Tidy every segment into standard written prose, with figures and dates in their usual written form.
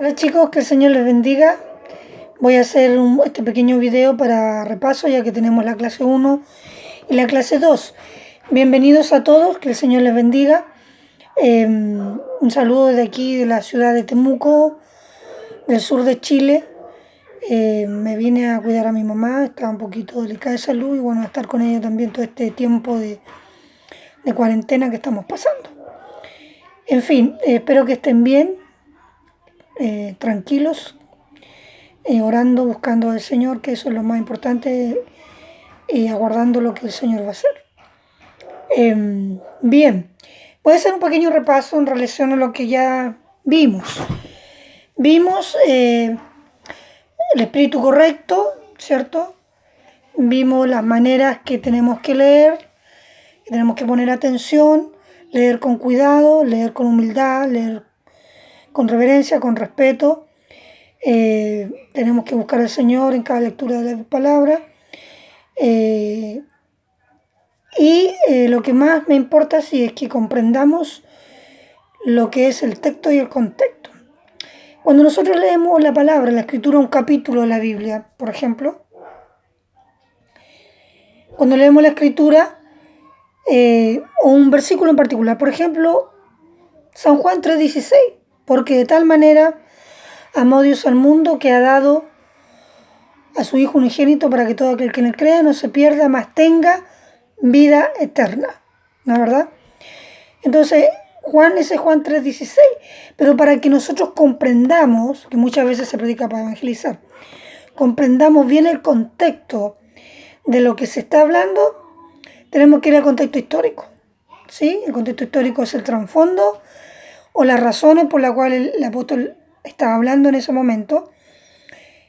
Hola chicos, que el Señor les bendiga. Voy a hacer este pequeño video para repaso ya que tenemos la clase 1 y la clase 2. Bienvenidos a todos, que el Señor les bendiga. Un saludo desde aquí de la ciudad de Temuco, del sur de Chile. Me vine a cuidar a mi mamá, estaba un poquito delicada de salud y bueno, a estar con ella también todo este tiempo de cuarentena que estamos pasando. En fin, espero que estén bien. Tranquilos, orando, buscando al Señor, que eso es lo más importante, y aguardando lo que el Señor va a hacer. Bien, voy a hacer un pequeño repaso en relación a lo que ya vimos. Vimos el espíritu correcto, ¿cierto? Vimos las maneras que tenemos que leer, que tenemos que poner atención, leer con cuidado, leer con humildad, leer con reverencia, con respeto. Tenemos que buscar al Señor en cada lectura de la palabra. Lo que más me importa sí es que comprendamos lo que es el texto y el contexto. Cuando nosotros leemos la palabra, la escritura, un capítulo de la Biblia, por ejemplo, cuando leemos la escritura o un versículo en particular, por ejemplo, San Juan 3:16, porque de tal manera amó Dios al mundo que ha dado a su Hijo unigénito para que todo aquel que en él crea no se pierda, mas tenga vida eterna. ¿No es verdad? Entonces, ese Juan 3:16. Pero para que nosotros comprendamos, que muchas veces se predica para evangelizar, comprendamos bien el contexto de lo que se está hablando, tenemos que ir al contexto histórico. ¿Sí? El contexto histórico es el trasfondo o las razones por las cuales el apóstol estaba hablando en ese momento.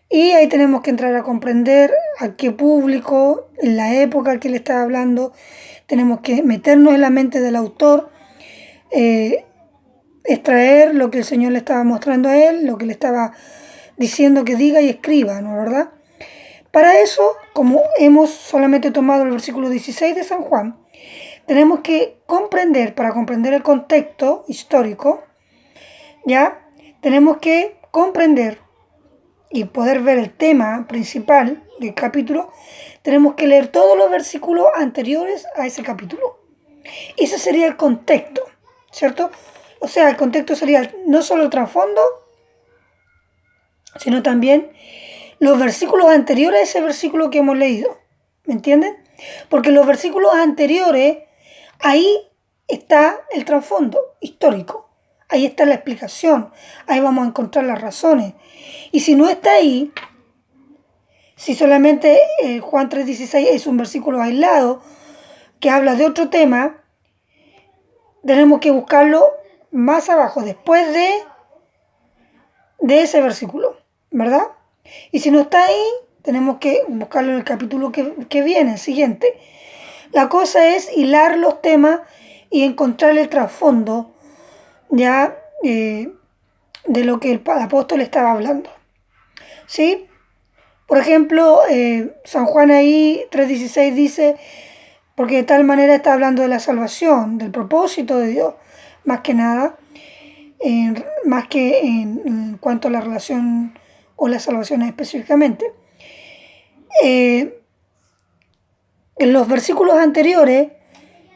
Y ahí tenemos que entrar a comprender a qué público, en la época que le estaba hablando, tenemos que meternos en la mente del autor, extraer lo que el Señor le estaba mostrando a él, lo que le estaba diciendo que diga y escriba, ¿no es verdad? Para eso, como hemos solamente tomado el versículo 16 de San Juan, tenemos que comprender, para comprender el contexto histórico, ya tenemos que comprender y poder ver el tema principal del capítulo, tenemos que leer todos los versículos anteriores a ese capítulo. Ese sería el contexto, ¿cierto? O sea, el contexto sería no solo el trasfondo, sino también los versículos anteriores a ese versículo que hemos leído. ¿Me entienden? Porque los versículos anteriores, ahí está el trasfondo histórico. Ahí está la explicación. Ahí vamos a encontrar las razones. Y si no está ahí, si solamente Juan 3:16 es un versículo aislado que habla de otro tema, tenemos que buscarlo más abajo, después de ese versículo, ¿verdad? Y si no está ahí, tenemos que buscarlo en el capítulo que viene, el siguiente. La cosa es hilar los temas y encontrar el trasfondo ya de lo que el apóstol estaba hablando. ¿Sí? Por ejemplo, San Juan ahí 3:16 dice, porque de tal manera está hablando de la salvación, del propósito de Dios, más que nada, más que en cuanto a la relación o la salvación específicamente. En los versículos anteriores,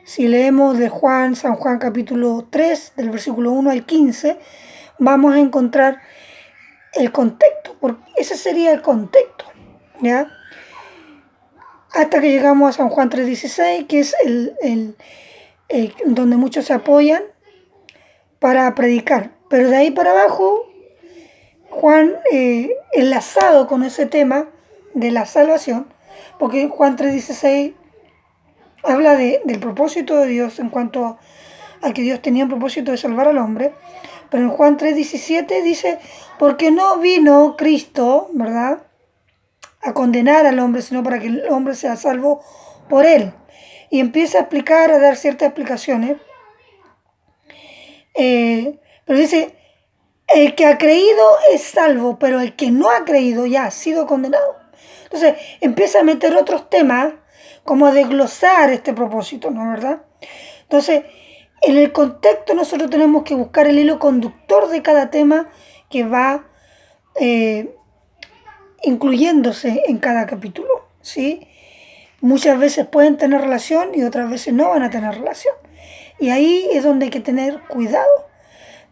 si leemos de San Juan capítulo 3, del versículo 1 al 15, vamos a encontrar el contexto, porque ese sería el contexto, ¿ya? Hasta que llegamos a San Juan 3:16, que es donde muchos se apoyan para predicar. Pero de ahí para abajo, Juan, enlazado con ese tema de la salvación, porque Juan 3:16 habla del propósito de Dios en cuanto a que Dios tenía el propósito de salvar al hombre. Pero en Juan 3:17 dice, porque no vino Cristo, ¿verdad?, a condenar al hombre, sino para que el hombre sea salvo por él. Y empieza a explicar, a dar ciertas explicaciones. Pero dice, el que ha creído es salvo, pero el que no ha creído ya ha sido condenado. Entonces empieza a meter otros temas, como a desglosar este propósito, ¿no es verdad? Entonces, en el contexto nosotros tenemos que buscar el hilo conductor de cada tema que va incluyéndose en cada capítulo, ¿sí? Muchas veces pueden tener relación y otras veces no van a tener relación. Y ahí es donde hay que tener cuidado,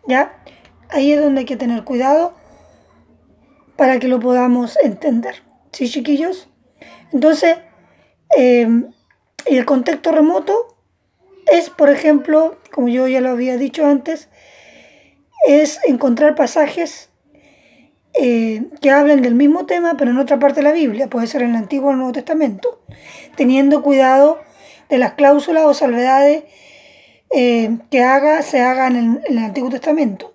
¿ya? Ahí es donde hay que tener cuidado para que lo podamos entender, ¿sí, chiquillos? Entonces, el contexto remoto es, por ejemplo, como yo ya lo había dicho antes, es encontrar pasajes que hablen del mismo tema, pero en otra parte de la Biblia, puede ser en el Antiguo o el Nuevo Testamento, teniendo cuidado de las cláusulas o salvedades que se hagan en el Antiguo Testamento.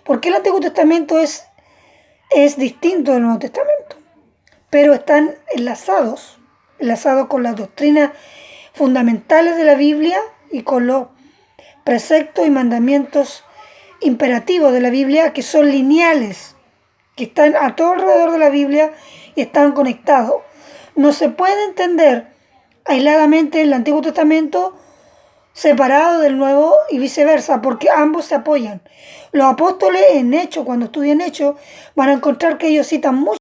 ¿Por qué el Antiguo Testamento es distinto del Nuevo Testamento? Pero están enlazados con las doctrinas fundamentales de la Biblia y con los preceptos y mandamientos imperativos de la Biblia, que son lineales, que están a todo alrededor de la Biblia y están conectados. No se puede entender aisladamente el Antiguo Testamento separado del Nuevo y viceversa, porque ambos se apoyan. Los apóstoles en Hechos, cuando estudian Hechos, van a encontrar que ellos citan mucho